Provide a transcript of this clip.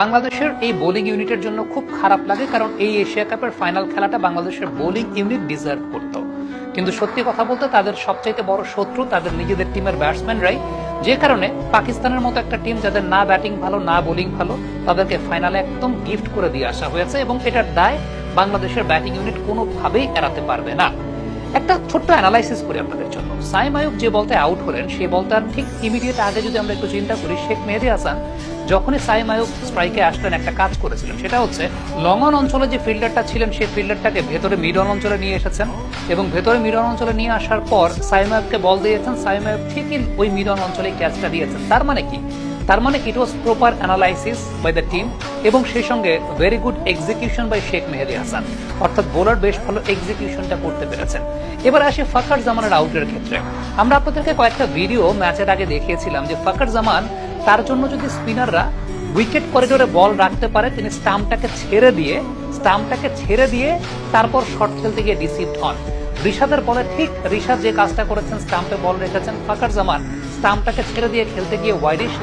বাংলাদেশের এই বোলিং ইউনিটের জন্য খুব খারাপ লাগে, কারণ এই এশিয়া কাপের ফাইনাল খেলাটা বাংলাদেশের বোলিং ইউনিট ডিজার্ভ করত। কিন্তু সত্যি কথা বলতে তাদের সবচাইতে বড় শত্রু তাদের নিজেদের টিমের ব্যাটসম্যানরাই, যে কারণে পাকিস্তানের মতো একটা টিম যাদের না ব্যাটিং ভালো না বোলিং ভালো, তাদেরকে ফাইনালে একদম গিফট করে দিয়ে আসা হয়েছে এবং এটার দায় বাংলাদেশের ব্যাটিং ইউনিট কোনোভাবেই এড়াতে পারবে না। একটা ছোট্ট অ্যানালাইসিস করি আপনাদের জন্য। সাইম আইয়ুব যে বলতে আউট হলেন সেই বলটার ঠিক ইমিডিয়েট আগে যদি আমরা একটু চিন্তা করি, শেখ মেহেদী হাসান যখনই সাইম আইয়ুব স্ট্রাইকে আসলেন একটা কাজ করেছিলেন, সেটা হচ্ছে লং অন অঞ্চলে যে ফিল্ডারটা ছিলেন সেই ফিল্ডারটাকে ভেতরে মিড অন অঞ্চলে নিয়ে এসেছেন এবং ভেতরে মিড অন অঞ্চলে নিয়ে আসার পর সাইম আইয়ুবকে বল দিয়েছেন, সাইম আইয়ুব ঠিকই ওই মিড অন অঞ্চলে ক্যাচটা দিয়েছেন। তার মানে কি? তার মানে it was proper analysis by the team এবং সেই সঙ্গে very good execution by Sheikh Mehedi Hasan, অর্থাৎ বোলার বেশ ভালো এক্সিকিউশনটা করতে পেরেছেন। এবার আসি ফাখর জামানের আউটের ক্ষেত্রে। আমরা আপনাদেরকে কয়েকটা ভিডিও ম্যাচের আগে দেখিয়েছিলাম যে ফাখর জামান, তার জন্য যদি স্পিনাররা উইকেট করিডোরে বল রাখতে পারে, তিনি স্টাম্পটাকে ছেড়ে দিয়ে তারপর শট খেলতে গিয়ে ডিসিভড হন। রিশাদের বলে ঠিক রিশাদ যে কাজটা করেছেন, স্টাম্পে বল রেখেছেন, ফাখর জামান স্টাম্পটাকে ছেড়ে দিয়ে খেলতে গিয়ে ওয়াইডিশ